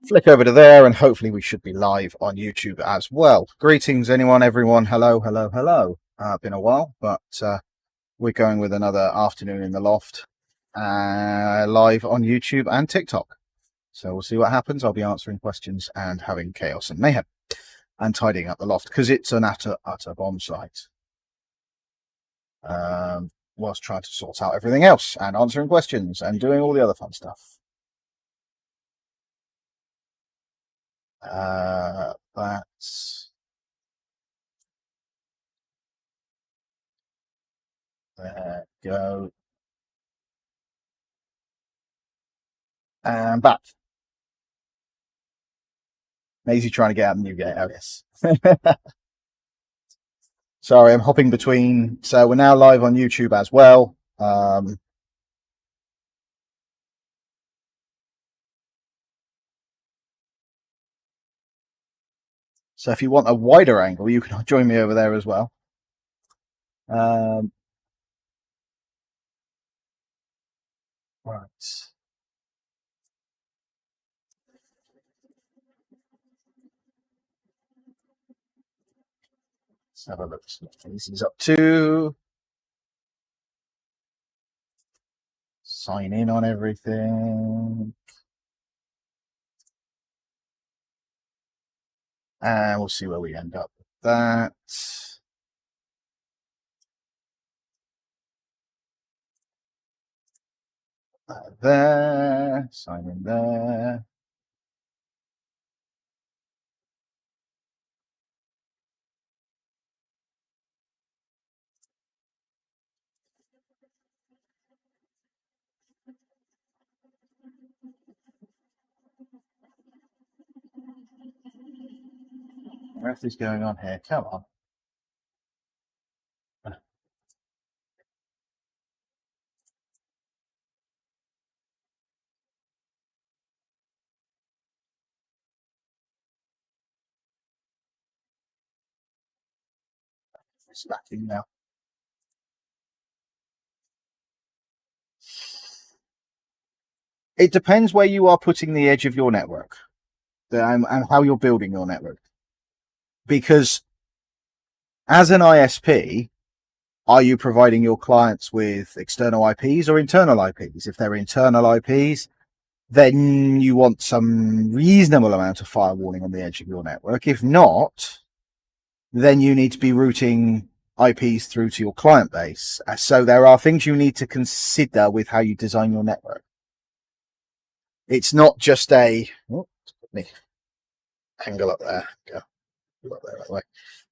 Flick over to there, and hopefully we should be live on YouTube as well. Greetings, anyone, everyone. Hello, hello, hello. Been a while, but we're going with another afternoon in the loft, live on YouTube and TikTok. So we'll see what happens. I'll be answering questions and having chaos and mayhem and tidying up the loft because it's an utter bomb site. Whilst trying to sort out everything else and answering questions and doing all the other fun stuff. That's there. Go and back. Maisie trying to get out the new gate. Oh yes. Sorry, I'm hopping between. So we're now live on YouTube as well. So if you want a wider angle, you can join me over there as well. Right. Let's have a look. Maisie's up to sign in on everything. And we'll see where we end up with that. There, sign in there. What is going on here? Come on. It's back in now. It depends where you are putting the edge of your network and how you're building your network. Because as an ISP, are you providing your clients with external IPs or internal IPs? If they're internal IPs, then you want some reasonable amount of firewalling on the edge of your network. If not, then you need to be routing IPs through to your client base. So there are things you need to consider with how you design your network. It's not just a angle up there. Go up there that way.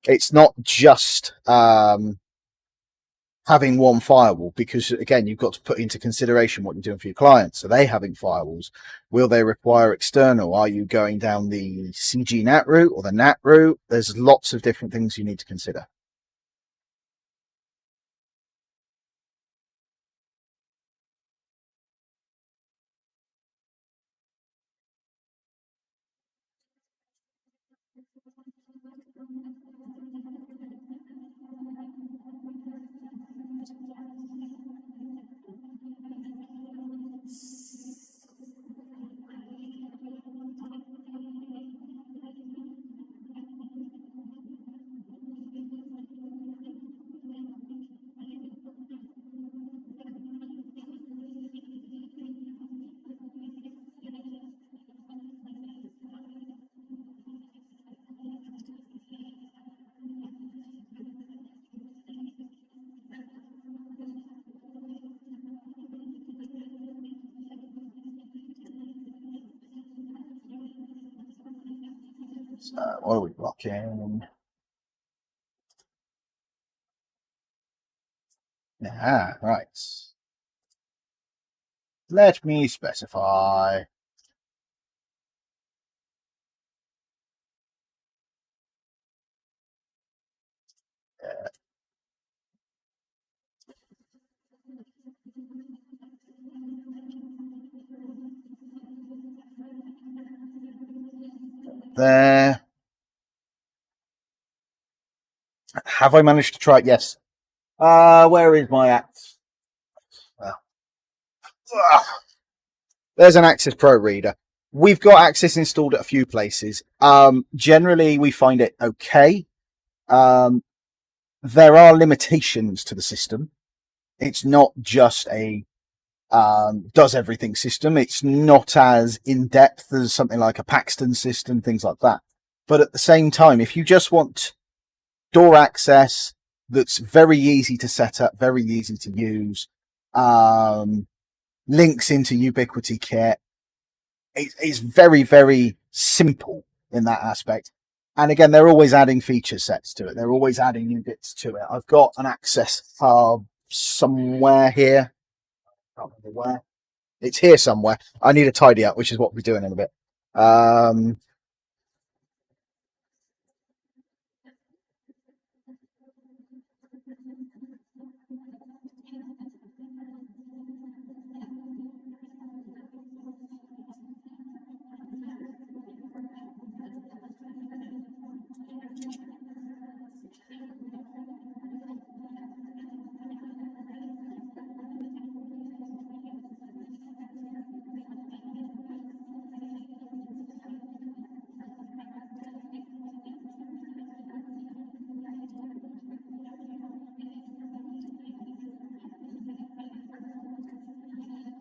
It's not just having one firewall, because again, you've got to put into consideration what you're doing for your clients. Are they having firewalls? Will they require external? Are you going down the CG NAT route or the NAT route? There's lots of different things you need to consider. So what are we blocking? Ah, right. Let me specify. There. Have I managed to try it? Yes. Where is my axe? There's an Access Pro reader. We've got Access installed at a few places. Generally, we find it okay. There are limitations to the system. It's not just a does everything system. It's not as in depth as something like a Paxton system, things like that. But at the same time, if you just want door access that's very easy to set up, very easy to use, links into Ubiquity Kit, it's very, very simple in that aspect. And again, they're always adding feature sets to it. They're always adding new bits to it. I've got an Access hub somewhere here. I can't remember where. It's here somewhere. I need to tidy up, which is what we're doing in a bit.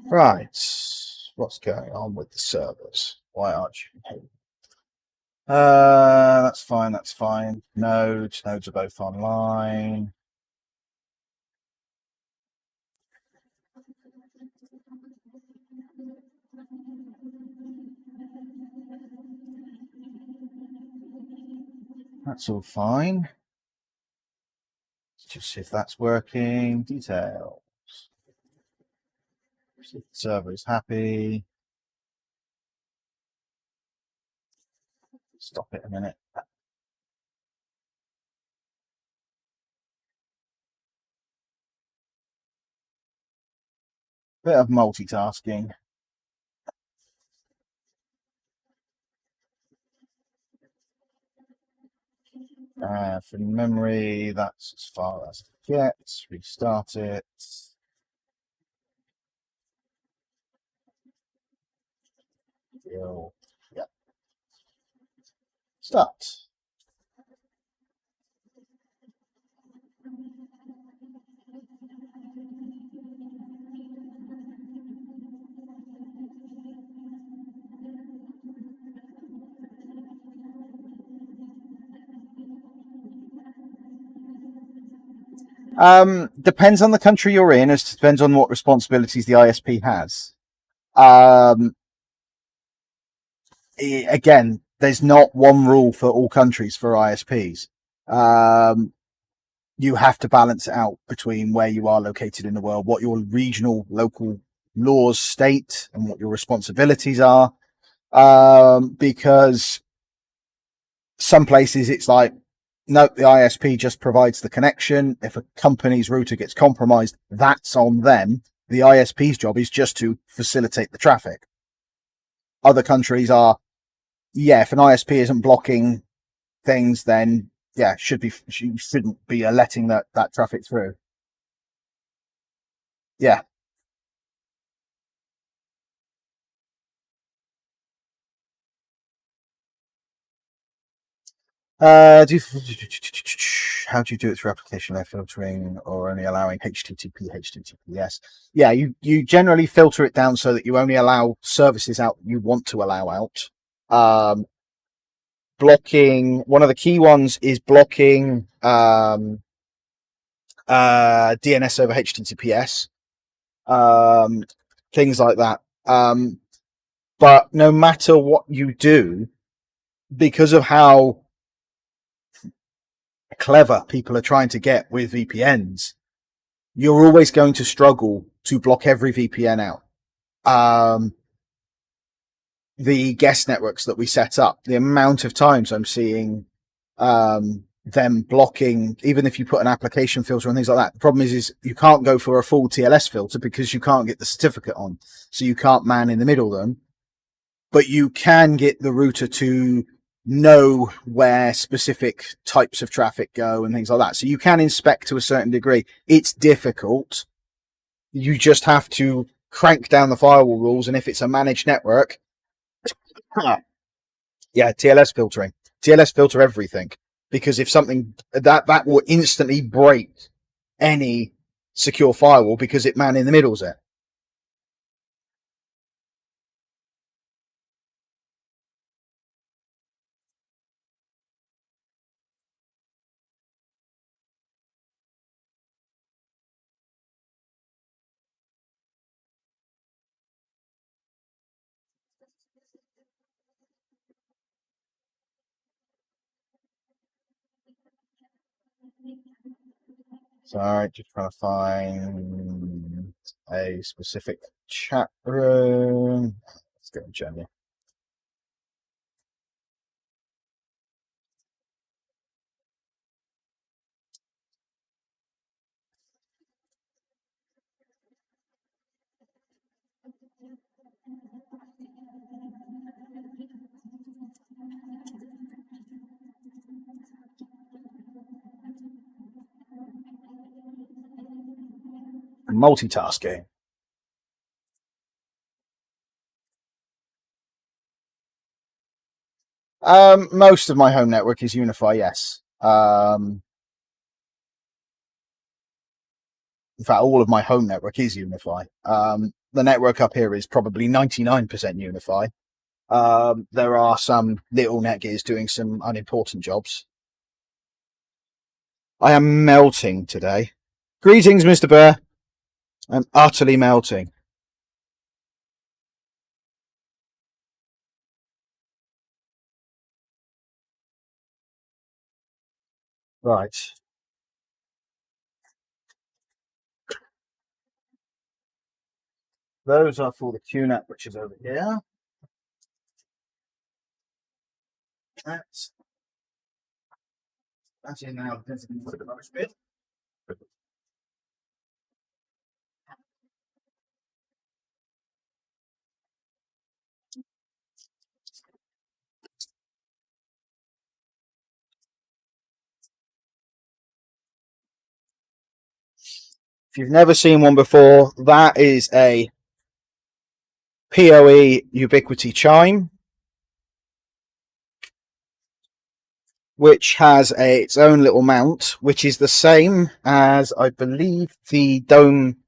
Right. What's going on with the servers? Why aren't you? That's fine. That's fine. Nodes are both online. That's all fine. Let's just see if that's working. Details. See if the server is happy. Stop it a minute. Bit of multitasking. For memory, that's as far as it gets. Restart it. Yeah. Start. Depends on the country you're in. It depends on what responsibilities the ISP has. Again, there's not one rule for all countries for ISPs. You have to balance it out between where you are located in the world, what your regional, local laws state, and what your responsibilities are. Because some places it's like, no, the ISP just provides the connection. If a company's router gets compromised, that's on them. The ISP's job is just to facilitate the traffic. Other countries are, yeah, if an ISP isn't blocking things, then yeah, you shouldn't be letting that traffic through. Yeah. How do you do it through application layer filtering or only allowing HTTP, HTTPS? Yeah, you generally filter it down so that you only allow services out you want to allow out. Blocking, one of the key ones is blocking DNS over HTTPS, things like that. But no matter what you do, because of how clever people are trying to get with VPNs, you're always going to struggle to block every VPN out. The guest networks that we set up, the amount of times I'm seeing them blocking, even if you put an application filter and things like that. The problem is you can't go for a full TLS filter because you can't get the certificate on. So you can't man in the middle them, but you can get the router to know where specific types of traffic go and things like that. So you can inspect to a certain degree. It's difficult. You just have to crank down the firewall rules. And if it's a managed network, Yeah, TLS filtering. TLS filter everything, because if something that will instantly break any secure firewall because it man in the middle's it. So, all right, just trying to find a specific chat room. Let's go in general. Multitasking. Most of my home network is Unify, yes. In fact, all of my home network is Unify. The network up here is probably 99% Unify. There are some little netgears doing some unimportant jobs. I am melting today. Greetings, Mr. Bear. I'm utterly melting. Right. Those are for the QNAP, which is over here. That's in now. The rubbish bin. If you've never seen one before, that is a PoE Ubiquity chime, which has its own little mount, which is the same as, I believe, the Dome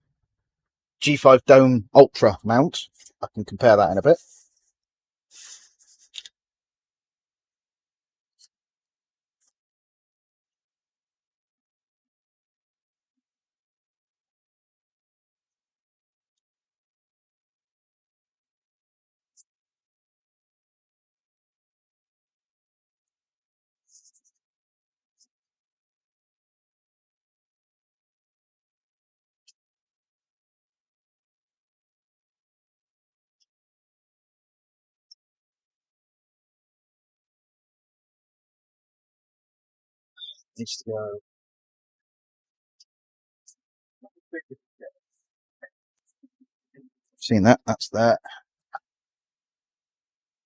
G5 Dome Ultra mount. I can compare that in a bit. Needs to go. Seen that? That's that.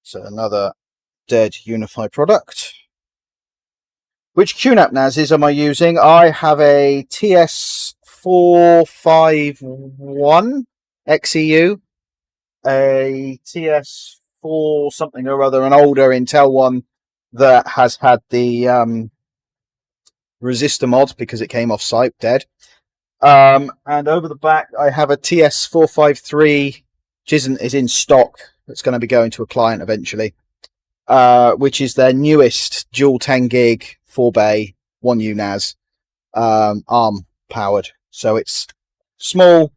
So another dead Unify product. Which QNAP NASs am I using? I have a TS451 XEU, a TS4 something or other, an older Intel one that has had the resistor mod because it came off site dead. And over the back, I have a TS453, which is in stock. That's going to be going to a client eventually, which is their newest dual 10 gig 4 bay 1U NAS, ARM powered. So it's small,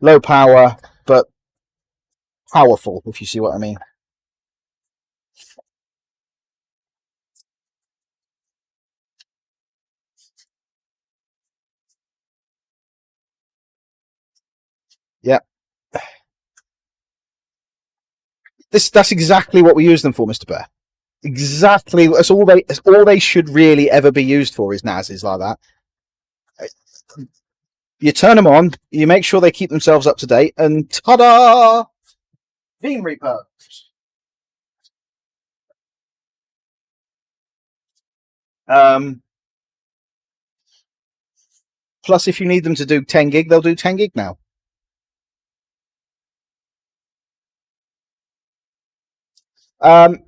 low power, but powerful, if you see what I mean. Yeah. That's exactly what we use them for, Mr. Bear. Exactly. That's all they should really ever be used for, is NASs like that. You turn them on, you make sure they keep themselves up to date, and ta-da! Veeam repos. Plus, if you need them to do 10 gig, they'll do 10 gig now. What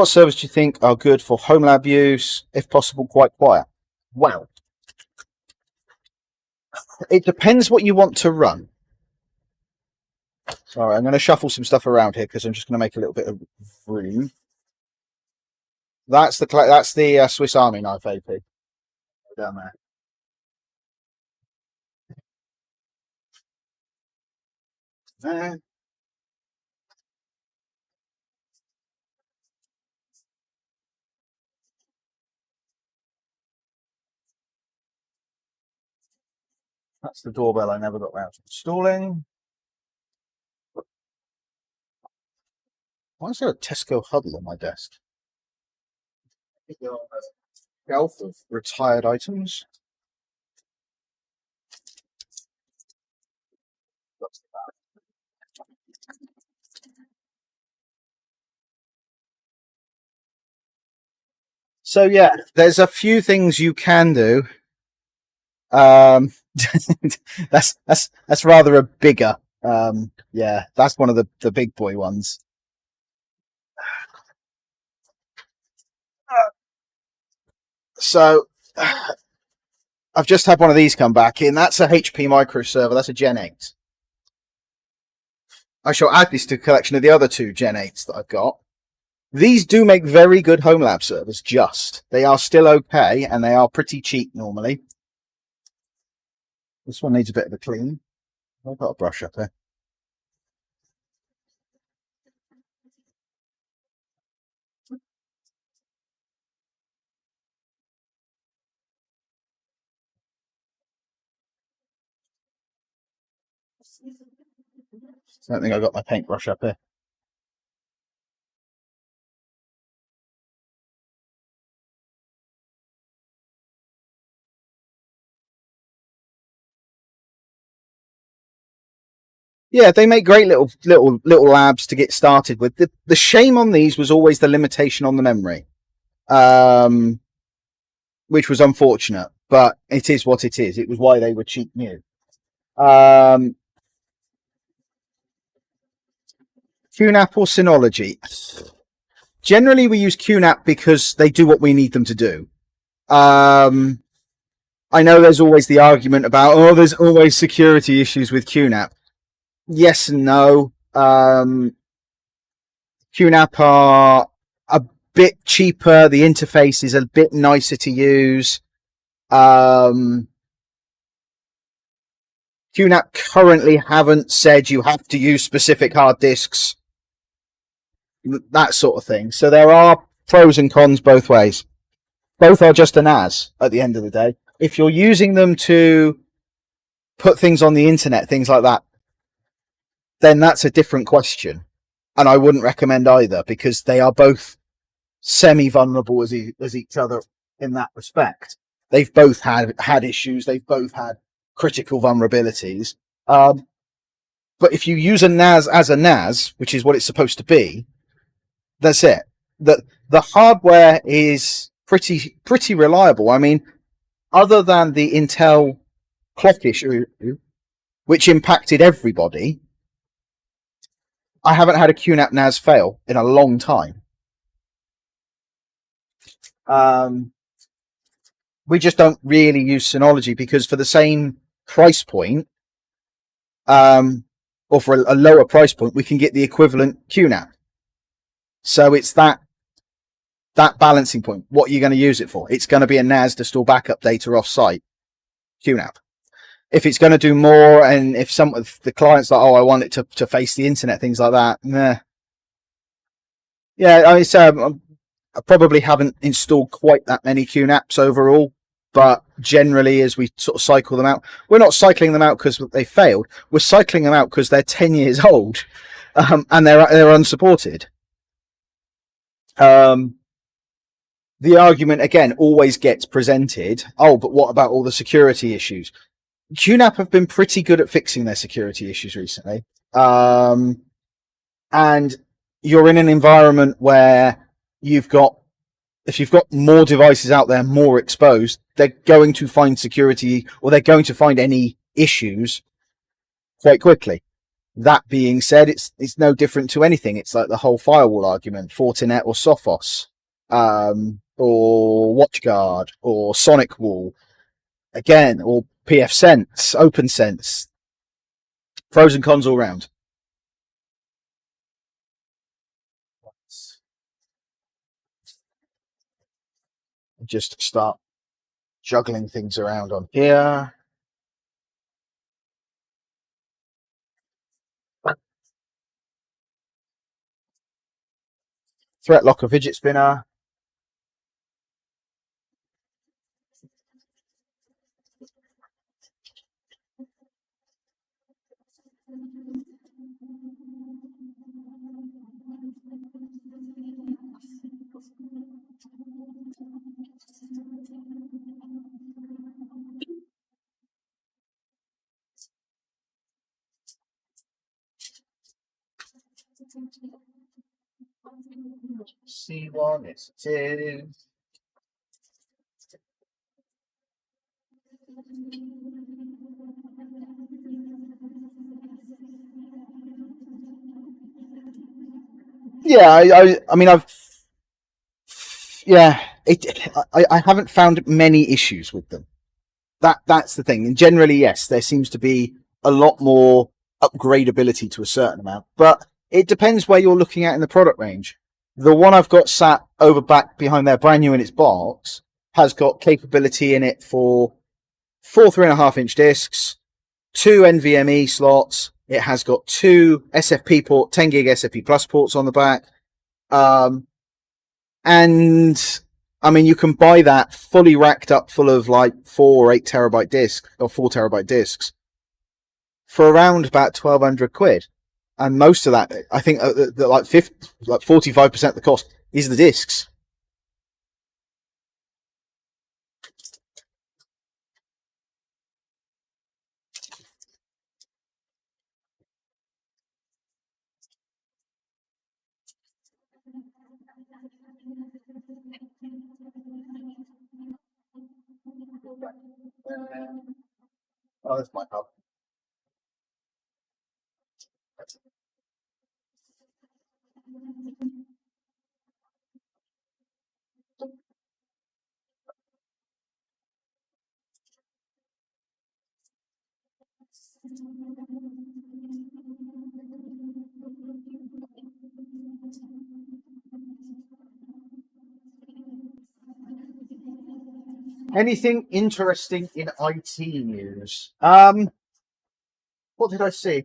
servers do you think are good for home lab use, if possible, quite quiet? Well, it depends what you want to run. Sorry, I'm going to shuffle some stuff around here because I'm just going to make a little bit of room. That's the Swiss Army knife AP down there. That's the doorbell I never got round to installing. Why is there a Tesco huddle on my desk? Shelf of retired items. So yeah, there's a few things you can do. That's rather a bigger. Yeah, that's one of the big boy ones. So I've just had one of these come back in. That's a HP micro server. That's a Gen 8. I shall add this to the collection of the other two Gen 8s that I've got. These do make very good home lab servers, they are still okay, and they are pretty cheap normally. This one needs a bit of a clean. I've got a brush up there. I don't think I got my paintbrush up here. Yeah, they make great little labs to get started with. The shame on these was always the limitation on the memory, which was unfortunate, but it is what it is. It was why they were cheap new. QNAP or Synology? Generally, we use QNAP because they do what we need them to do. I know there's always the argument about, oh, there's always security issues with QNAP. Yes and no. QNAP are a bit cheaper. The interface is a bit nicer to use. QNAP currently haven't said you have to use specific hard disks, that sort of thing. So there are pros and cons both ways. Both are just a NAS at the end of the day. If you're using them to put things on the internet, things like that, then that's a different question. And I wouldn't recommend either, because they are both semi-vulnerable as each other in that respect. They've both had issues. They've both had critical vulnerabilities. But if you use a NAS as a NAS, which is what it's supposed to be, that's it. The hardware is pretty reliable. I mean, other than the Intel clock issue, which impacted everybody, I haven't had a QNAP NAS fail in a long time. We just don't really use Synology because for the same price point, or for a lower price point, we can get the equivalent QNAP. So it's that balancing point. What are you going to use it for? It's going to be a NAS to store backup data off-site. QNAP. If it's going to do more, and if some of the clients like, oh, I want it to face the internet, things like that, nah. Yeah, I probably haven't installed quite that many QNAPs overall, but generally, as we sort of cycle them out, we're not cycling them out because they failed. We're cycling them out because they're 10 years old, and they're unsupported. The argument again always gets presented. Oh, but what about all the security issues? QNAP have been pretty good at fixing their security issues recently. And you're in an environment where if you've got more devices out there, more exposed, they're going to find security, or they're going to find any issues quite quickly. That being said, it's no different to anything. It's like the whole firewall argument: Fortinet or Sophos, or WatchGuard or Sonic Wall, again, or pfSense, OpenSense. Pros and cons all round. Just start juggling things around on here. Threat Locker fidget spinner. C1, yes it is. Yeah, I mean, I haven't found many issues with them. That's the thing. And generally, yes, there seems to be a lot more upgradability to a certain amount, but it depends where you're looking at in the product range. The one I've got sat over back behind there, brand new in its box, has got capability in it for 4 3.5-inch discs, 2 NVMe slots. It has got 2 SFP 10 gig SFP plus ports on the back. And I mean, you can buy that fully racked up full of like 4 or 8 terabyte discs or 4 terabyte discs for around about 1,200 quid. And most of that, I think, like 45% of the cost is the discs. Oh, that's my hub. Anything interesting in IT news? What did I see?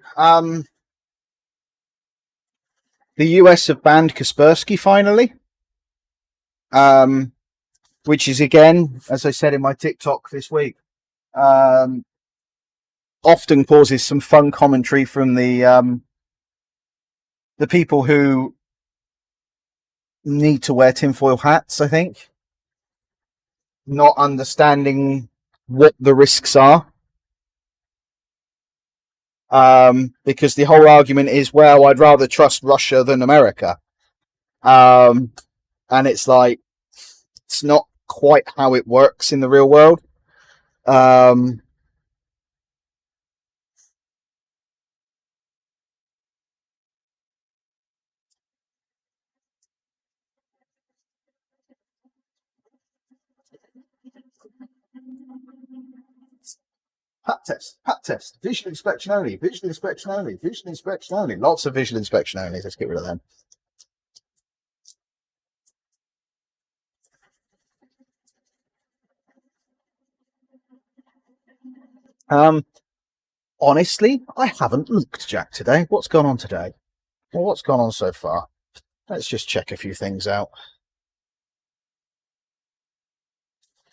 The US have banned Kaspersky finally, which is, again, as I said in my TikTok this week, often causes some fun commentary from the people who need to wear tinfoil hats, I think, not understanding what the risks are. Because the whole argument is, well, I'd rather trust Russia than America. And it's like, it's not quite how it works in the real world. Pat test, visual inspection only, visual inspection only, visual inspection only. Lots of visual inspection only. Let's get rid of them. Honestly, I haven't looked, Jack, today. What's gone on today? Well, what's gone on so far? Let's just check a few things out.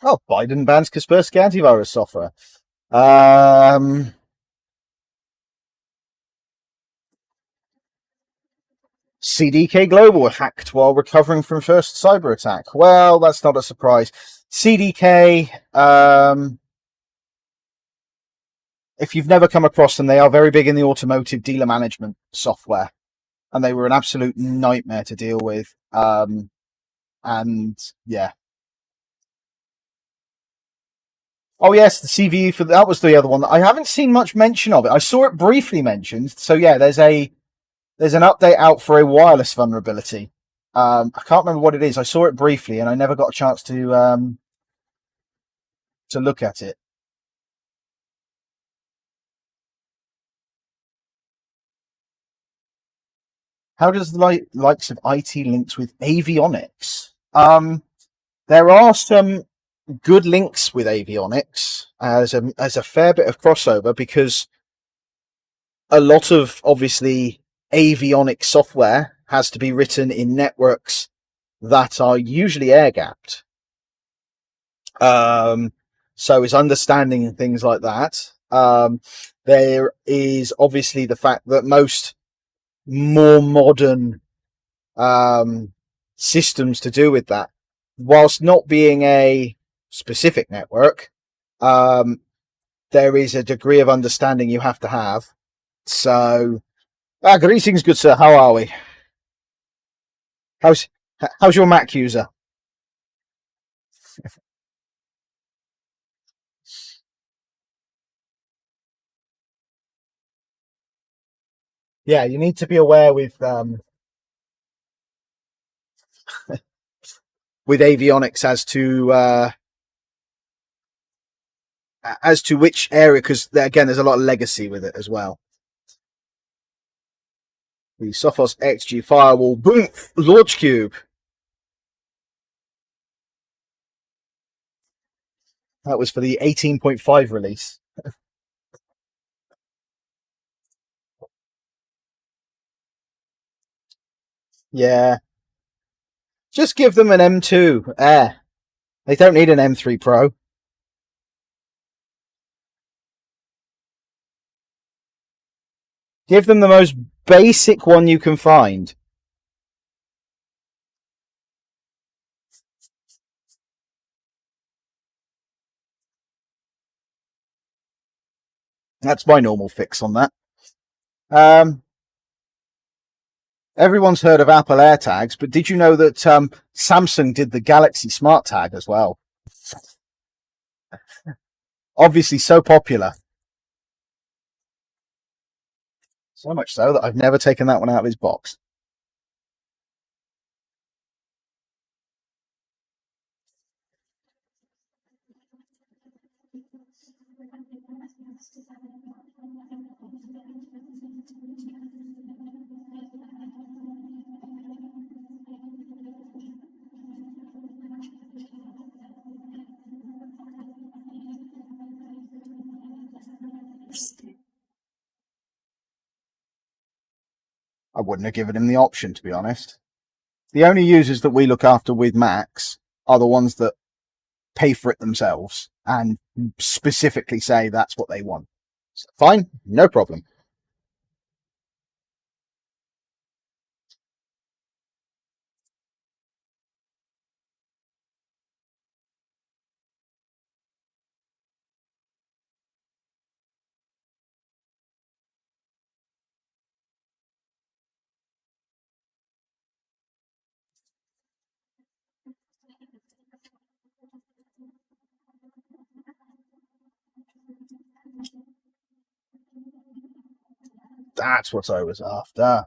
Oh, Biden bans Kaspersky antivirus software. CDK Global hacked while recovering from first cyber attack. Well, that's not a surprise. CDK, if you've never come across them, they are very big in the automotive dealer management software, and they were an absolute nightmare to deal with. And yeah, Oh yes, the CVE for that was the other one. I haven't seen much mention of it. I saw it briefly mentioned. So yeah, there's an update out for a wireless vulnerability. I can't remember what it is. I saw it briefly, and I never got a chance to look at it. How does the likes of IT links with avionics? There are some good links with avionics as a fair bit of crossover, because a lot of obviously avionics software has to be written in networks that are usually air gapped. So it's understanding things like that. There is obviously the fact that most more modern systems to do with that, whilst not being a specific network, there is a degree of understanding you have to have. So, greetings, good sir. How are we? How's your Mac user? Yeah, you need to be aware with avionics as to which area, because again, there's a lot of legacy with it as well. The Sophos XG firewall, boom, launch cube. That was for the 18.5 release. Yeah, just give them an M2 Air. They don't need an M3 Pro. Give them the most basic one you can find. That's my normal fix on that. Everyone's heard of Apple AirTags, but did you know that Samsung did the Galaxy Smart Tag as well? Obviously, so popular. So much so that I've never taken that one out of his box. I wouldn't have given him the option, to be honest. The only users that we look after with Macs are the ones that pay for it themselves and specifically say that's what they want. So, fine, no problem. That's what I was after.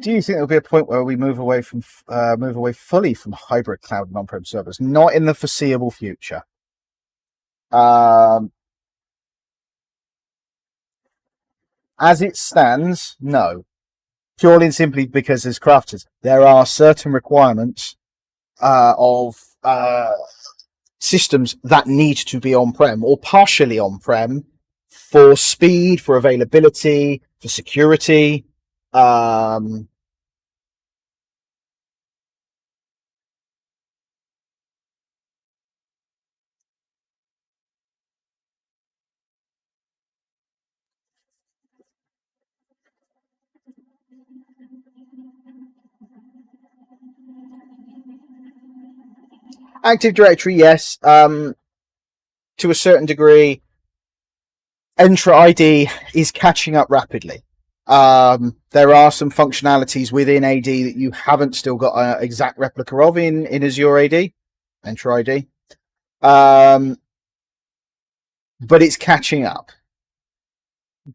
Do you think there'll be a point where we move away fully from hybrid cloud and on-prem servers? Not in the foreseeable future. As it stands, no. Purely and simply because as crafters, there are certain requirements of systems that need to be on-prem or partially on-prem for speed, for availability, for security. Active Directory, yes. To a certain degree, Entra ID is catching up rapidly. There are some functionalities within AD that you haven't still got an exact replica of in Azure AD, Entra ID. But it's catching up.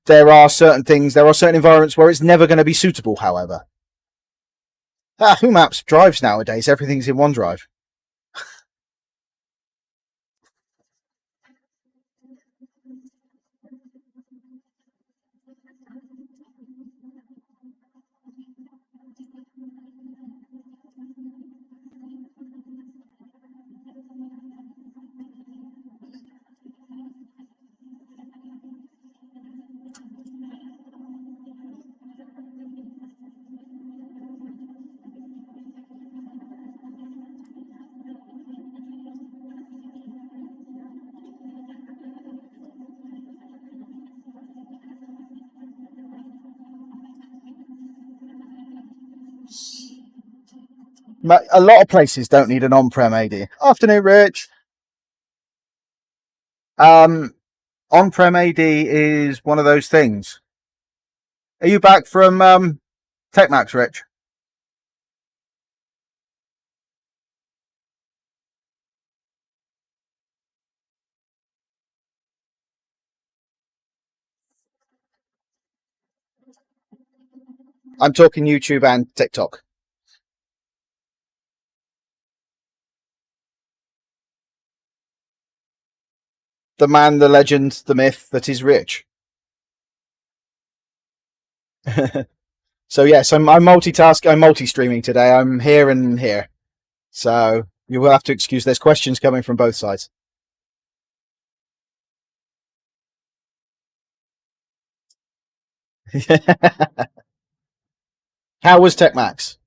There are certain environments where it's never going to be suitable, however. Who maps drives nowadays? Everything's in OneDrive. A lot of places don't need an on-prem AD. Afternoon, Rich. On-prem AD is one of those things. Are you back from TechMax, Rich? I'm talking YouTube and TikTok. The man, the legend, the myth that is Rich. So yes, I'm multitasking. I'm multi-streaming today. I'm here and here. So you will have to excuse. There's questions coming from both sides. How was TechMax?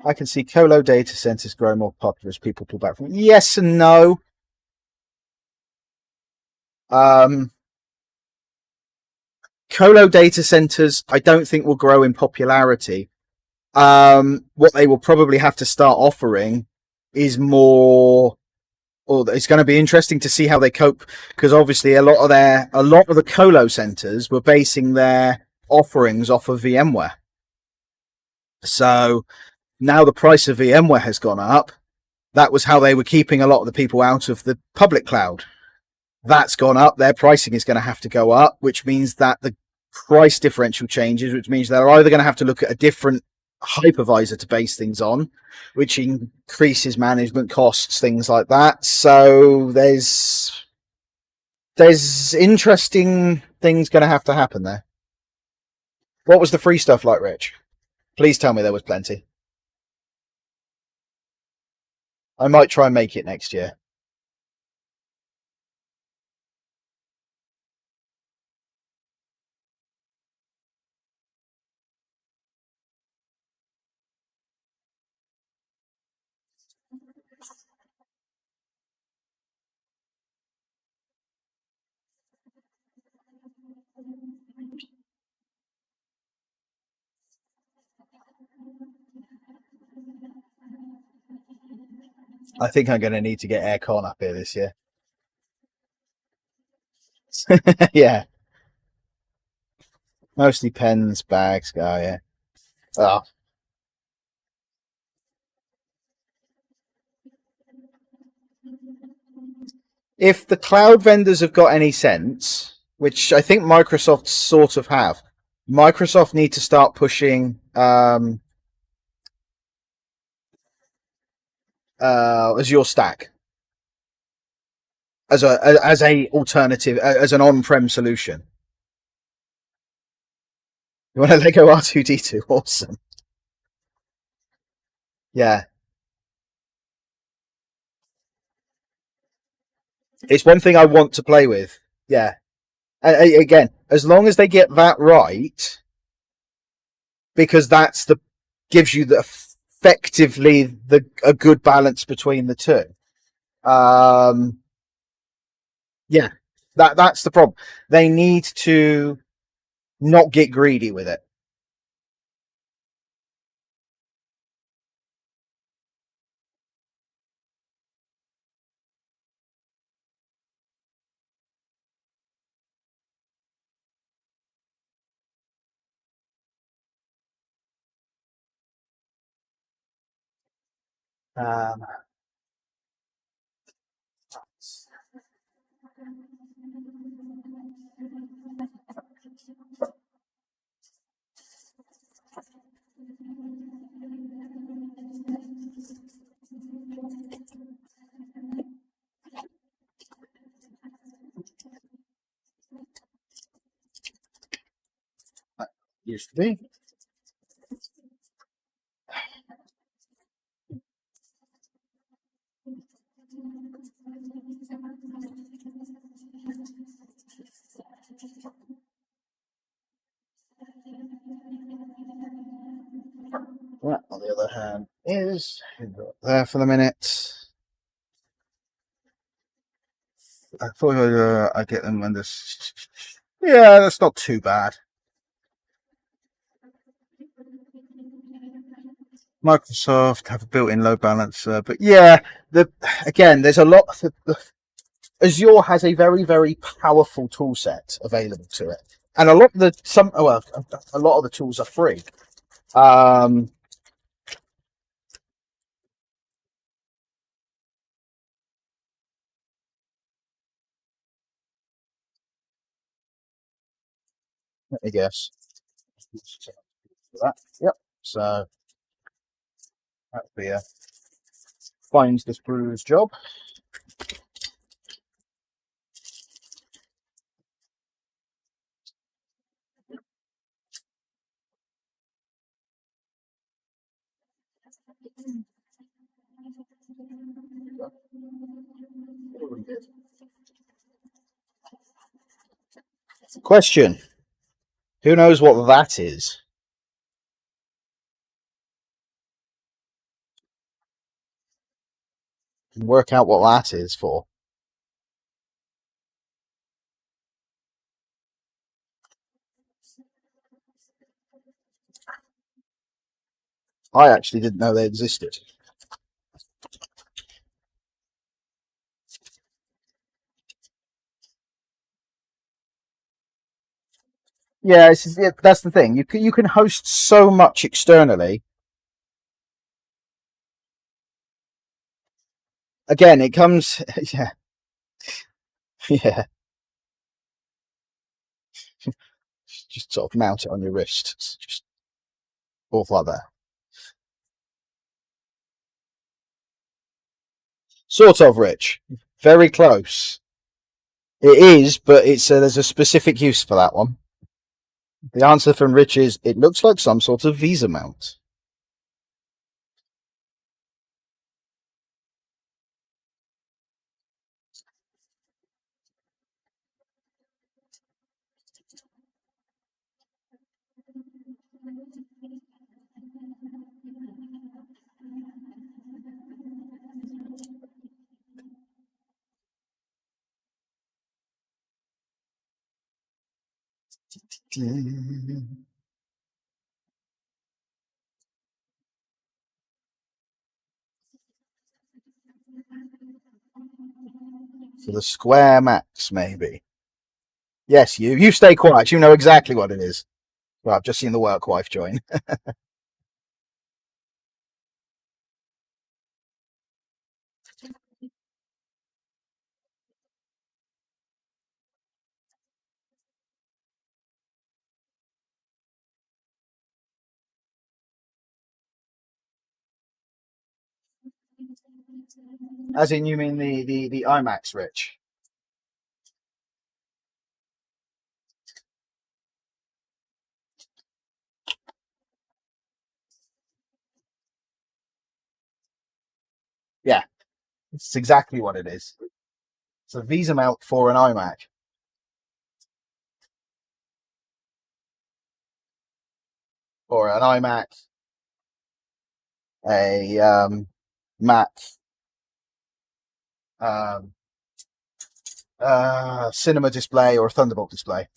I can see colo data centers grow more popular as people pull back from. Yes and no. Colo data centers, I don't think will grow in popularity. What they will probably have to start offering is more. Or it's going to be interesting to see how they cope, because obviously a lot of the colo centers were basing their offerings off of VMware. So now the price of VMware has gone up. That was how they were keeping a lot of the people out of the public cloud. That's gone up. Their pricing is going to have to go up, which means that the price differential changes, which means they're either going to have to look at a different hypervisor to base things on, which increases management costs, things like that. So there's interesting things going to have to happen there. What was the free stuff like, Rich? Please tell me there was plenty. I might try and make it next year. I think I'm going to need to get aircon up here this year. Yeah. Mostly pens, bags. Oh, yeah. Oh. If the cloud vendors have got any sense, which I think Microsoft sort of have, Microsoft need to start pushing Azure Stack as a alternative, as an on-prem solution. You want a Lego R2D2? Awesome. Yeah. It's one thing I want to play with. Yeah. And again, as long as they get that right, because that's the gives you the effectively a good balance between the two. Yeah, that's the problem. They need to not get greedy with it. Um, used to be. That, on the other hand, is there for the minute. I thought I'd get them when this. Yeah, that's not too bad. Microsoft have a built-in load balancer, but yeah, again, there's a lot. Azure has a very, very powerful tool set available to it, and a lot of a lot of the tools are free. Let me guess. That. Yep. So that'd be a finds this brewer's job. Question: who knows what that is? Work out what that is for. I actually didn't know they existed. Yeah, that's the thing. You can host so much externally. Again, it comes. Yeah, yeah. Just sort of mount it on your wrist. It's just awful like that. Sort of, Rich. Very close. It is, but there's a specific use for that one. The answer from Rich is it looks like some sort of Visa mount. For the Square Max, maybe. Yes, you stay quiet. You know exactly what it is. Well, I've just seen the work wife join. As in, you mean the IMAX, Rich? Yeah, it's exactly what it is. It's a Visa mount for an iMac. or an iMac, a Mac, um, cinema display, or a Thunderbolt display.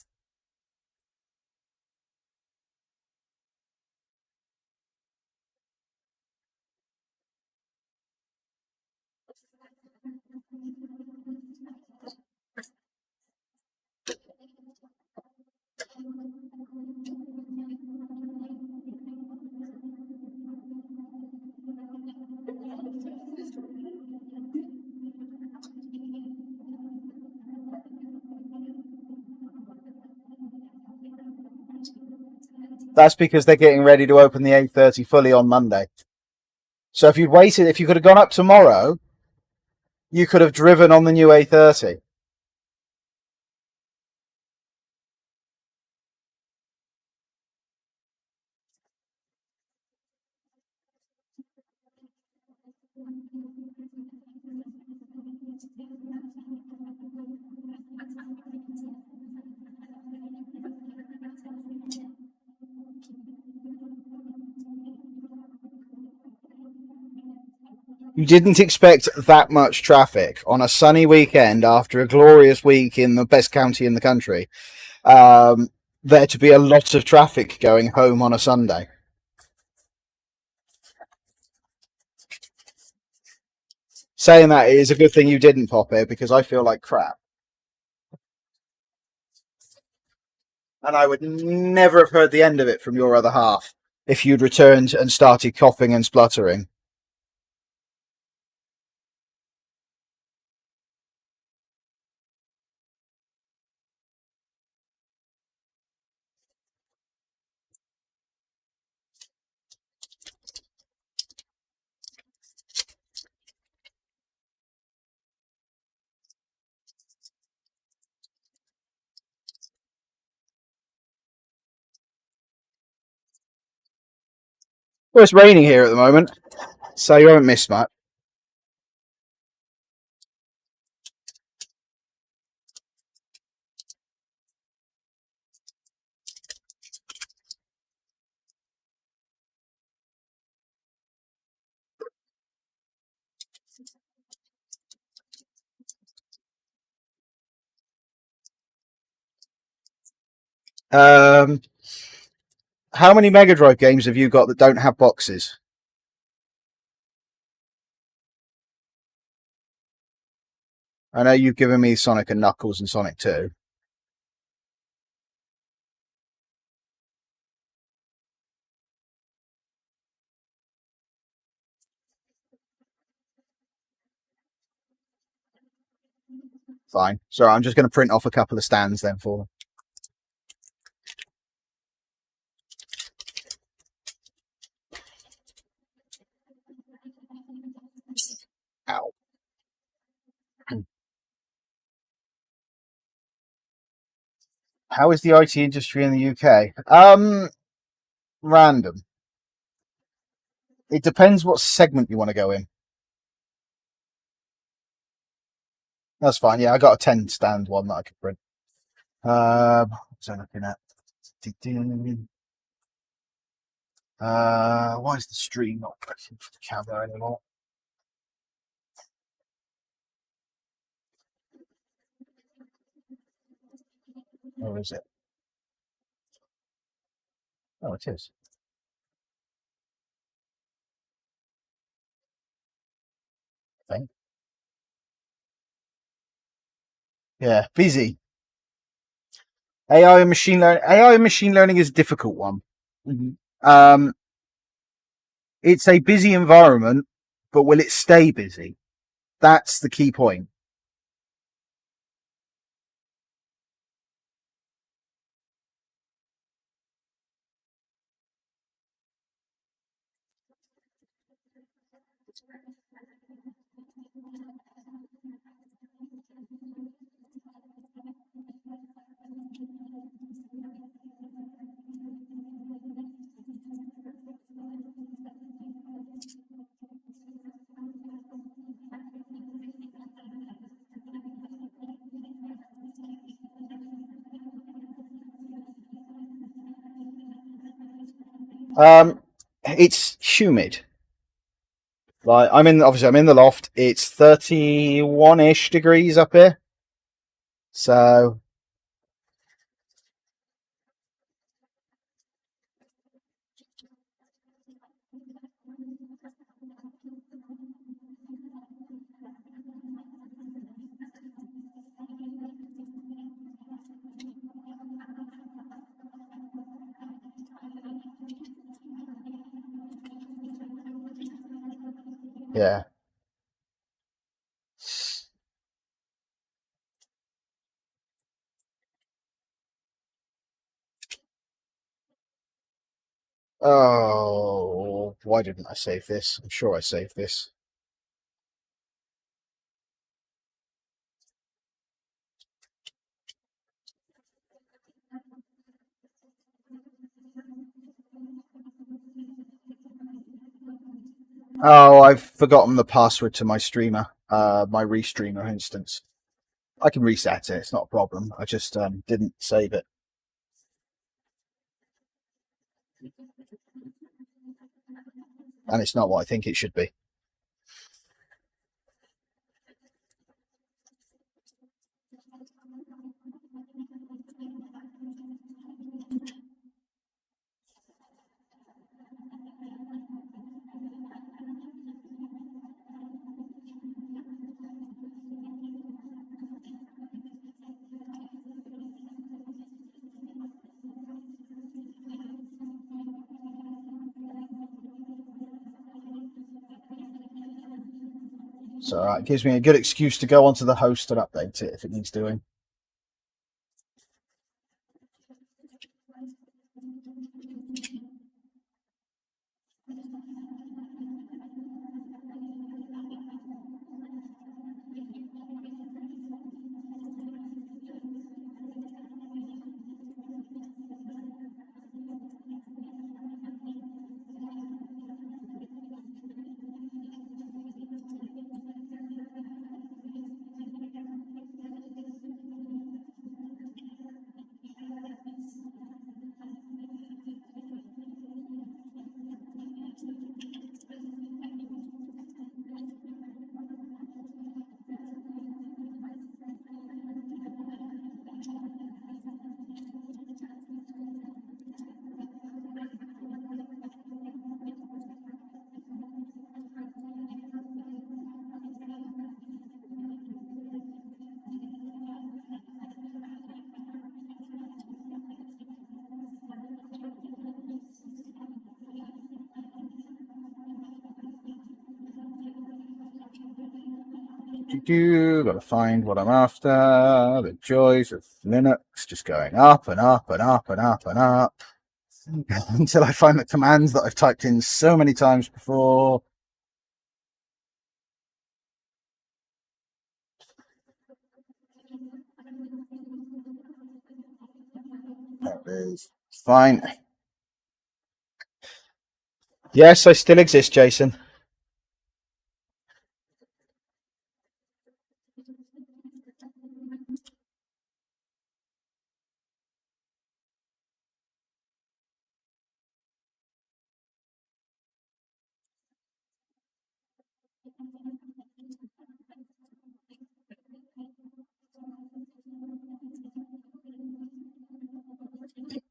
That's because they're getting ready to open the A30 fully on Monday. So if you'd waited, if you could have gone up tomorrow, you could have driven on the new A30. You didn't expect that much traffic on a sunny weekend after a glorious week in the best county in the country. There to be a lot of traffic going home on a Sunday. Saying that, it is a good thing you didn't pop it, because I feel like crap. And I would never have heard the end of it from your other half if you'd returned and started coughing and spluttering. Well, it's raining here at the moment, so you won't miss much. How many Mega Drive games have you got that don't have boxes? I know you've given me Sonic and Knuckles and Sonic 2. Fine. So I'm just going to print off a couple of stands then for them. Ow. How is the IT industry in the UK? Random. It depends what segment you want to go in. That's fine. Yeah, I got a 10 stand one that I could print. What's I looking at? Why is the stream not working for the camera anymore? Or is it? Oh, it is. I think. Yeah, busy. AI and machine learning. AI and machine learning is a difficult one. Mm-hmm. It's a busy environment, but will it stay busy? That's the key point. It's humid. Like I'm in the loft. It's 31-ish degrees up here. So yeah. Oh, why didn't I save this? I'm sure I saved this. Oh, I've forgotten the password to my streamer, my restreamer instance. I can reset it. It's not a problem. I just didn't save it. And it's not what I think it should be. So it gives me a good excuse to go onto the host and update it if it needs doing. Gotta find what I'm after. The joys of Linux, just going up and up and up and up and up until I find the commands that I've typed in so many times before. There it is. Fine. Yes, I still exist, Jason.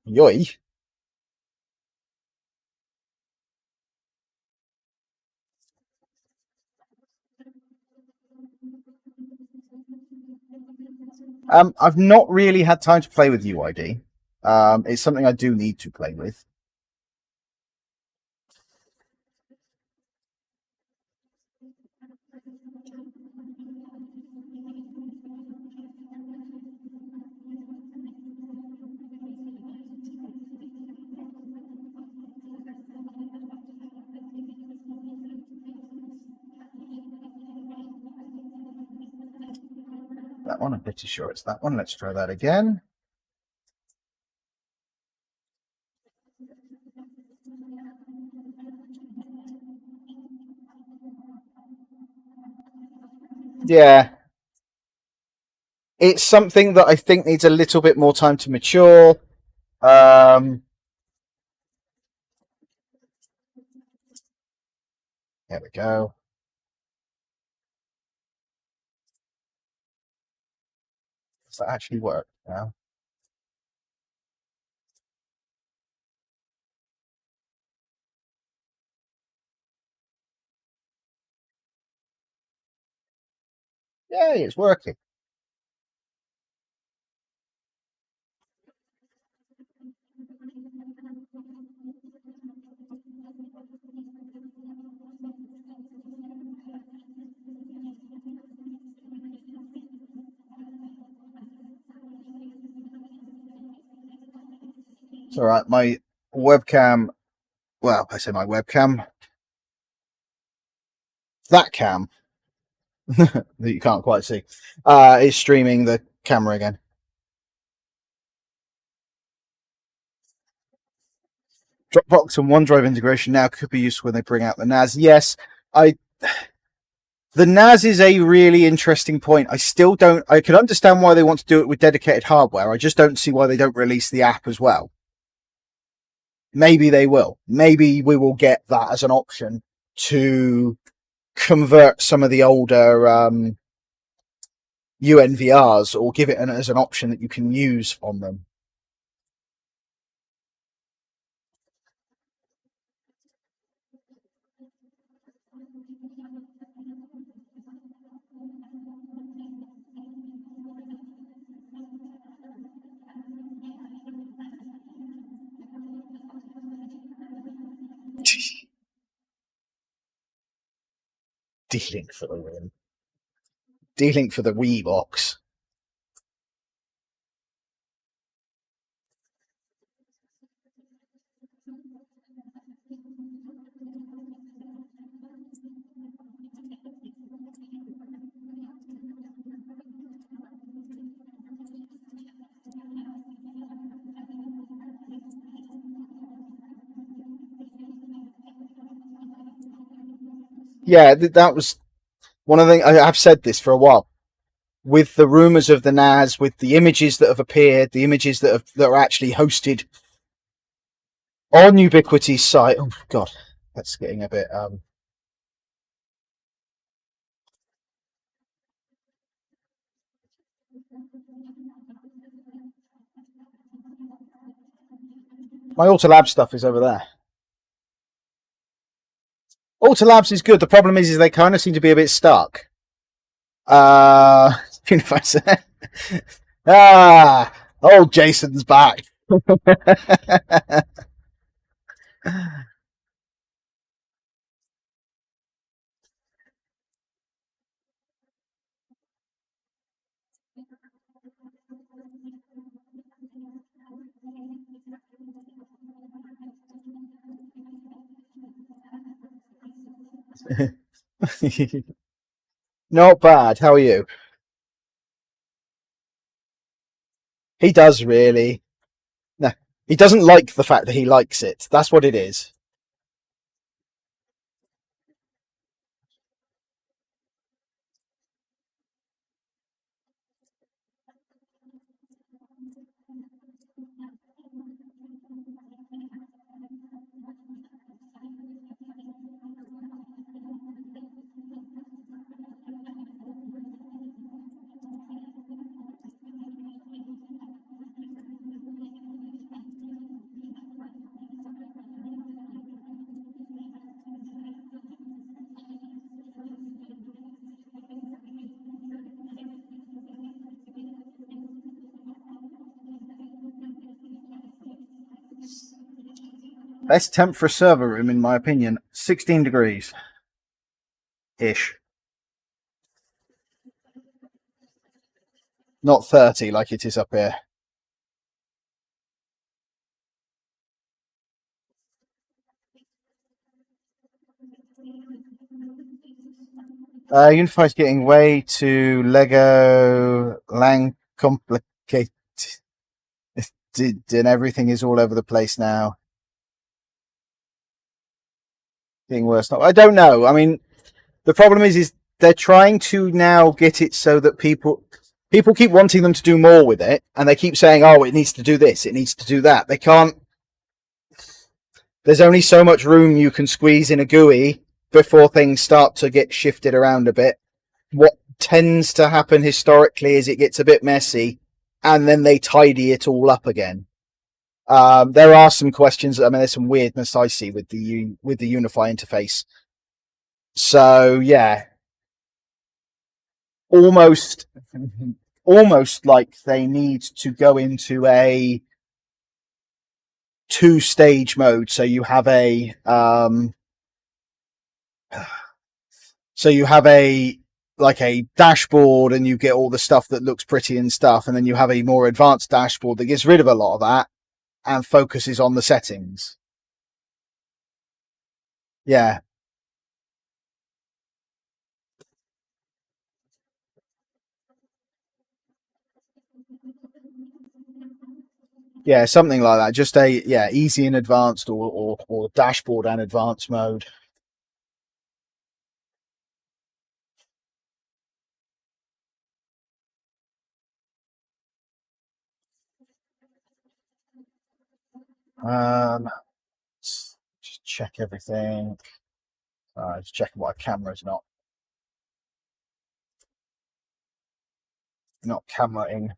Yoy. I've not really had time to play with UID. It's something I do need to play with. That one, I'm pretty sure it's that one. Let's try that again. Yeah. It's something that I think needs a little bit more time to mature. There we go. Does that actually work now? Yay, it's working. It's all right. My webcam, well, I say my webcam, that cam that you can't quite see, is streaming the camera again. Dropbox and OneDrive integration now could be useful when they bring out the NAS. Yes, the NAS is a really interesting point. I still don't. I can understand why they want to do it with dedicated hardware. I just don't see why they don't release the app as well. Maybe they will. Maybe we will get that as an option to convert some of the older UNVRs, or give it as an option that you can use on them. D-Link for the win. D-Link for the Wii box. Yeah, that was one of the things. I've said this for a while. With the rumors of the NAS, with the images that have appeared, the images that are actually hosted on Ubiquity's site. Oh God, that's getting a bit. My Autolab stuff is over there. Autolabs is good. The problem is they kind of seem to be a bit stuck. Old Jason's back. Not bad. How are you? He does really. No, he doesn't like the fact that he likes it. That's what it is. Best temp for a server room, in my opinion, 16 degrees ish. Not 30 like it is up here. Unify's getting way too Lego Lang complicated, and everything is all over the place now. Getting worse. I don't know. I mean, the problem is they're trying to now get it so that people keep wanting them to do more with it, and they keep saying, "Oh, it needs to do this, it needs to do that." They can't. There's only so much room you can squeeze in a GUI before things start to get shifted around a bit. What tends to happen historically is it gets a bit messy, and then they tidy it all up again. There are some questions. I mean, there's some weirdness I see with the Unify interface. So yeah, almost like they need to go into a 2-stage mode. So you have a like a dashboard, and you get all the stuff that looks pretty and stuff, and then you have a more advanced dashboard that gets rid of a lot of that and focuses on the settings. Yeah. Yeah, something like that. Just a easy and advanced, or dashboard and advanced mode. Just check everything. Just checking what camera's not cameraing.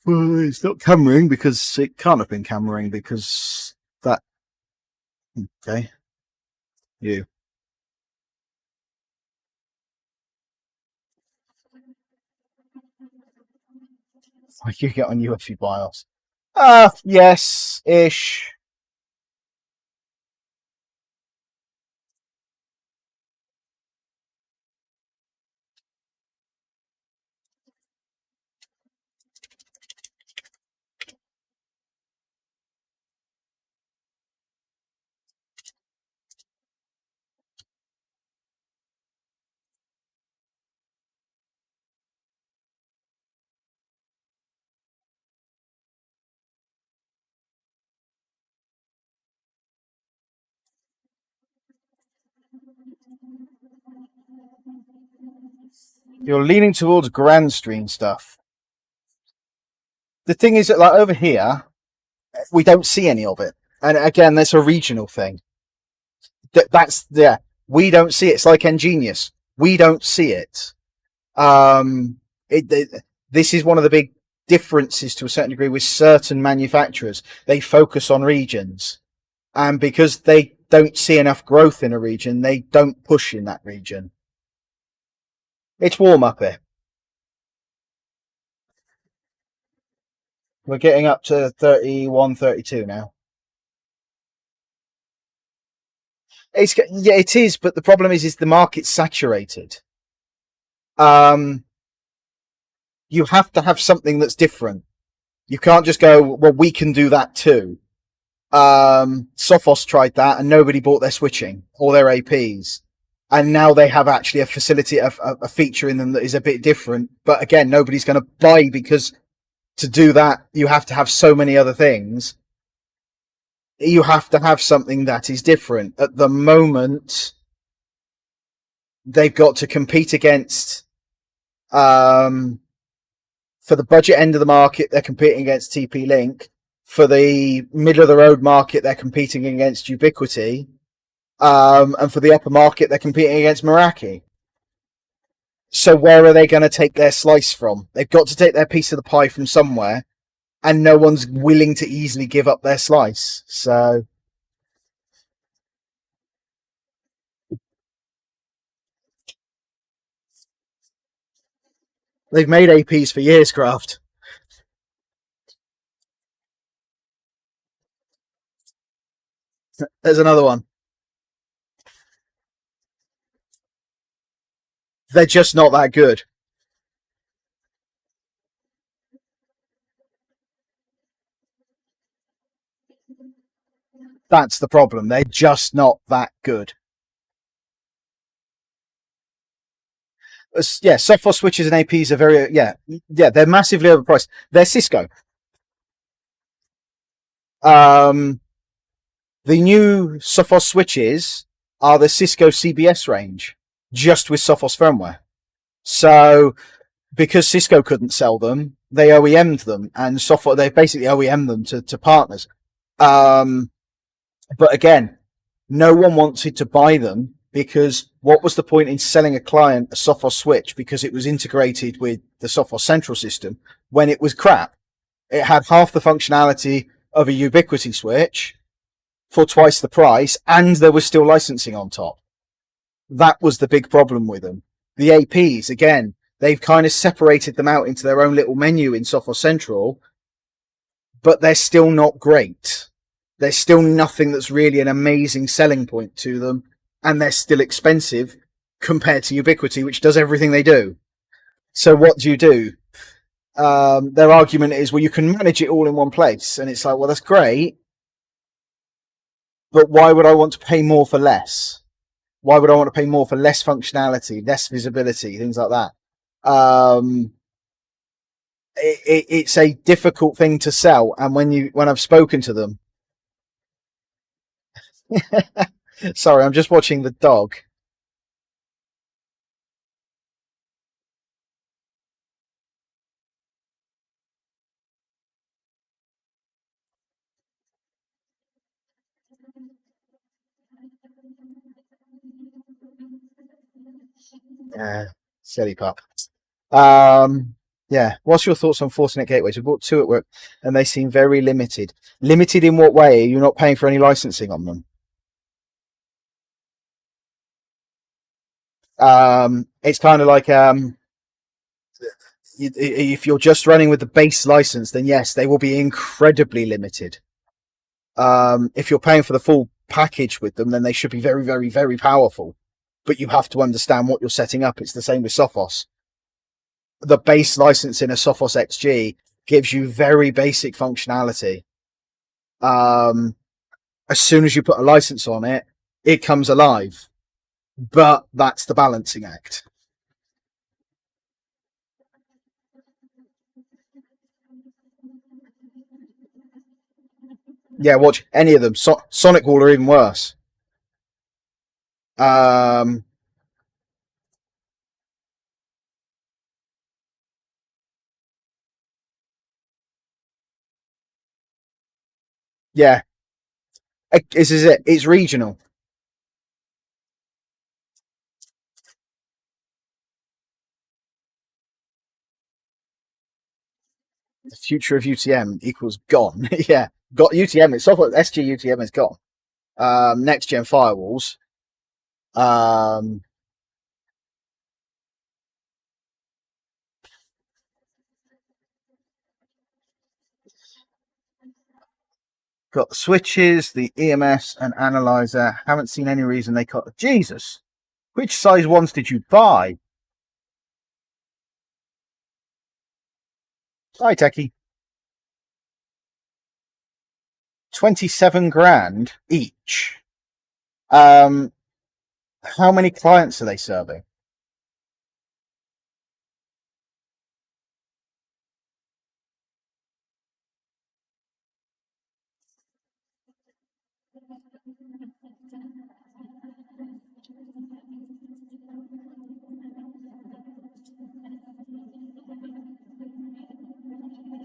Well, it's not cameraing because it can't have been cameraing because that. Okay. You. You get on UEFI BIOS. Yes-ish. You're leaning towards grand screen stuff. The thing is that, like, over here, we don't see any of it. And again, that's a regional thing. That's we don't see it. It's like Ngenius. We don't see it. This is one of the big differences to a certain degree with certain manufacturers. They focus on regions, and because they don't see enough growth in a region, they don't push in that region. It's warm up here. We're getting up to 31, 32 now. It is, but the problem is the market's saturated. You have to have something that's different. You can't just go, well, we can do that too. Sophos tried that, and nobody bought their switching or their APs. And now they have actually a facility, a feature in them that is a bit different. But again, nobody's going to buy, because to do that, you have to have so many other things. You have to have something that is different. At the moment, they've got to compete against, for the budget end of the market, they're competing against TP-Link. For the middle of the road market, they're competing against Ubiquiti. And for the upper market, they're competing against Meraki. So where are they going to take their slice from? They've got to take their piece of the pie from somewhere, and no one's willing to easily give up their slice. So they've made APs for years, Craft. There's another one. They're just not that good. That's the problem. They're just not that good. Yeah, Sophos switches and APs are very, they're massively overpriced. They're Cisco. The new Sophos switches are the Cisco CBS range, just with Sophos firmware. So because Cisco couldn't sell them, they OEM'd them, and Sophos, they basically OEM'd them to partners. But again, no one wanted to buy them because what was the point in selling a client a Sophos switch because it was integrated with the Sophos central system when it was crap? It had half the functionality of a Ubiquiti switch for twice the price, and there was still licensing on top. That was the big problem with them. The APs, again, they've kind of separated them out into their own little menu in Sophos Central, but they're still not great. There's still nothing that's really an amazing selling point to them, and they're still expensive compared to Ubiquiti, which does everything they do. So what do? Their argument is, well, you can manage it all in one place. And it's like, well, that's great, but why would I want to pay more for less? Why would I want to pay more for less functionality, less visibility, things like that? It's a difficult thing to sell. And when I've spoken to them, sorry, I'm just watching the dog. Silly pup. Yeah. What's your thoughts on Fortinet gateways? We bought two at work, and they seem very limited. Limited in what way? Are you not paying for any licensing on them? It's kind of like if you're just running with the base license, then yes, they will be incredibly limited. If you're paying for the full package with them, then they should be very, very, very powerful. But you have to understand what you're setting up. It's the same with Sophos. The base license in a Sophos XG gives you very basic functionality. As soon as you put a license on it, it comes alive. But that's the balancing act. Yeah, watch any of them. Sonic Wall are even worse. Yeah, this is it. It's regional. The future of UTM equals gone. Yeah, got UTM. It's software. SG UTM is gone. Next gen firewalls. Got the switches, the EMS, and analyzer. Haven't seen any reason they cut. Jesus, which size ones did you buy? Hi, Techie. 27 grand each. How many clients are they serving?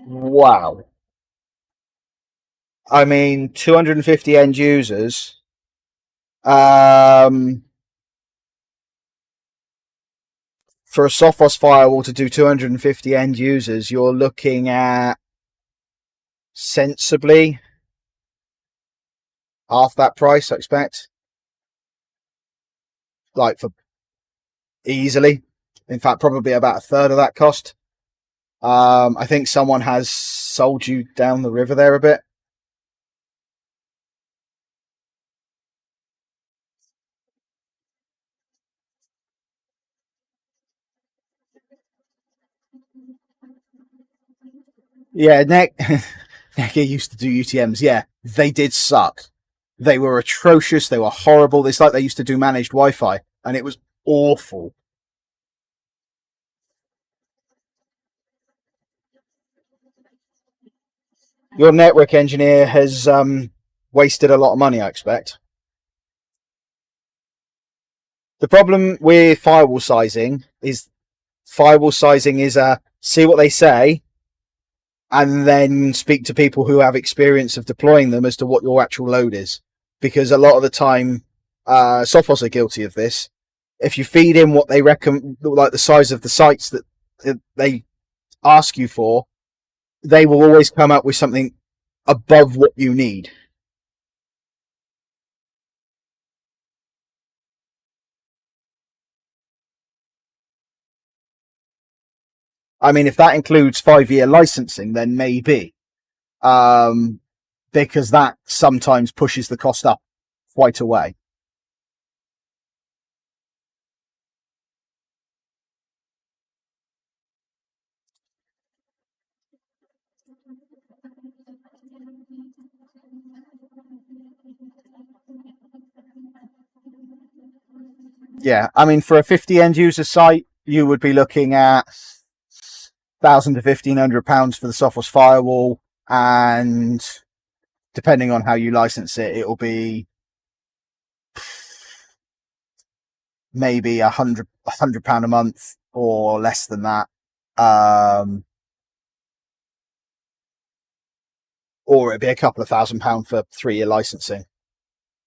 Wow. I mean, 250 end users. For a Sophos firewall to do 250 end users, you're looking at sensibly half that price, I expect. Like for easily. In fact, probably about a third of that cost. I think someone has sold you down the river there a bit. Yeah, Necker used to do UTMs. Yeah, they did suck. They were atrocious. They were horrible. It's like they used to do managed Wi-Fi, and it was awful. Your network engineer has wasted a lot of money, I expect. The problem with firewall sizing is see what they say and then speak to people who have experience of deploying them as to what your actual load is. because a lot of the time, Sophos are guilty of this. If you feed in what they reckon, like the size of the sites that they ask you for, they will always come up with something above what you need. I mean, if that includes 5-year licensing, then maybe, because that sometimes pushes the cost up quite a way. Yeah, I mean, for a 50 end user site, you would be looking at £1,000 to £1,500 for the Sophos firewall, and depending on how you license it, it'll be maybe £100 a month or less than that, or it'd be a couple of £1,000 for 3-year licensing,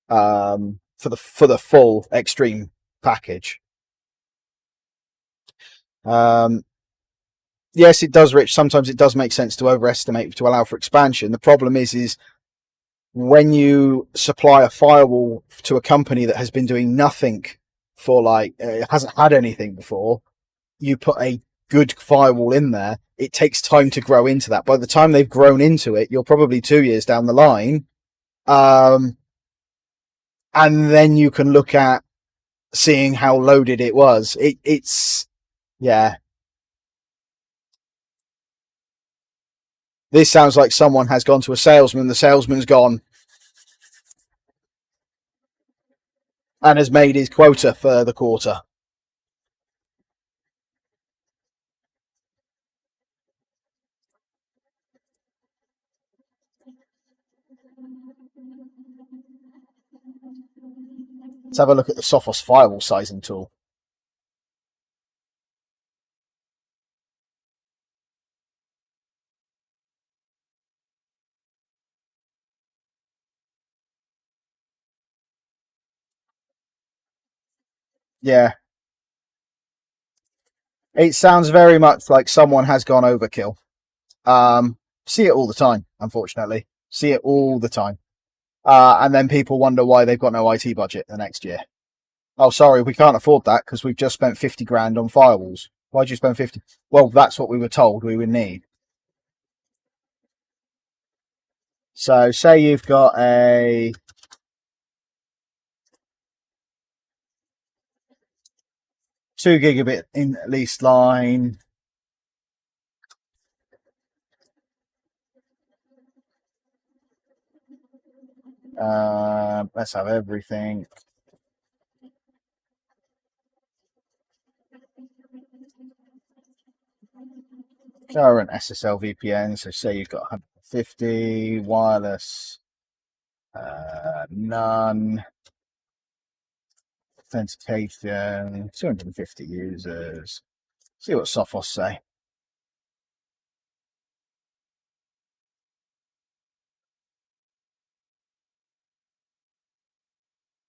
for the full extreme package. Yes, it does, Rich. Sometimes it does make sense to overestimate to allow for expansion. The problem is when you supply a firewall to a company that has been doing nothing for hasn't had anything before, you put a good firewall in there, it takes time to grow into that. By the time they've grown into it, you're probably 2 years down the line. And then you can look at seeing how loaded it was. It's, yeah. This sounds like someone has gone to a salesman, the salesman's gone and has made his quota for the quarter. Let's have a look at the Sophos firewall sizing tool. Yeah. It sounds very much like someone has gone overkill. See it all the time, unfortunately. See it all the time. And then people wonder why they've got no IT budget the next year. Oh, sorry, we can't afford that because we've just spent 50 grand on firewalls. Why'd you spend 50? Well, that's what we were told we would need. So say you've got a 2 gigabit in leased line. Let's have everything. Current SSL VPN. So say you've got 150 wireless, none. Authentication, 250 users. See what Sophos say.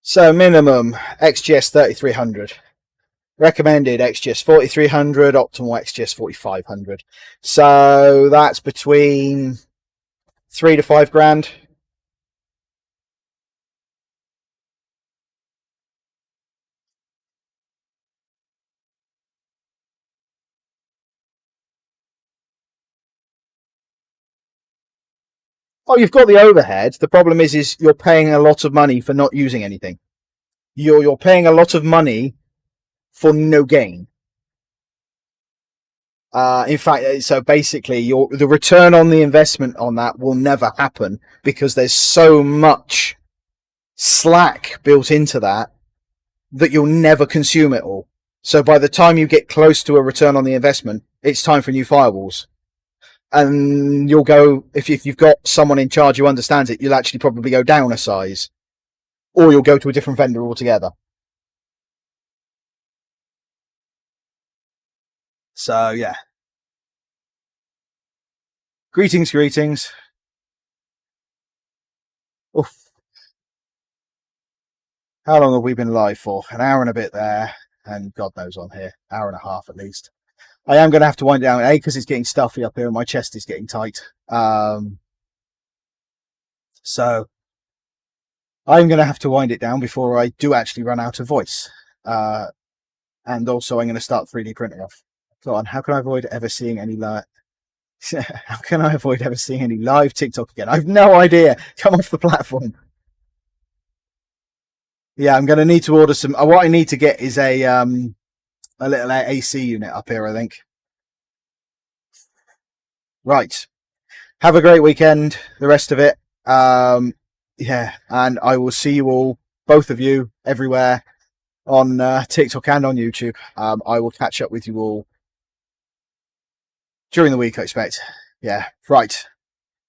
So minimum XGS 3300. Recommended XGS 4300, optimal XGS 4500. So that's between 3 to 5 grand. Oh, you've got the overhead. The problem is you're paying a lot of money for not using anything. You're paying a lot of money for no gain. In fact, so basically, the return on the investment on that will never happen because there's so much slack built into that you'll never consume it all. So by the time you get close to a return on the investment, it's time for new firewalls. And you'll go, if you've got someone in charge who understands it, you'll actually probably go down a size, or you'll go to a different vendor altogether. So yeah. Greetings. Oof. How long have we been live for? An hour and a bit there, and God knows on here, hour and a half at least. I am going to have to wind down, because it's getting stuffy up here and my chest is getting tight. So I'm going to have to wind it down before I do actually run out of voice. And also I'm going to start 3D printing off. Go on, how can I avoid ever seeing any live? How can I avoid ever seeing any live TikTok again? I've no idea. Come off the platform. Yeah, I'm going to need to order some. What I need to get is a little AC unit up here, I think. Right. Have a great weekend. The rest of it. Yeah, and I will see you all, both of you, everywhere on TikTok and on YouTube. I will catch up with you all during the week, I expect. Yeah, right.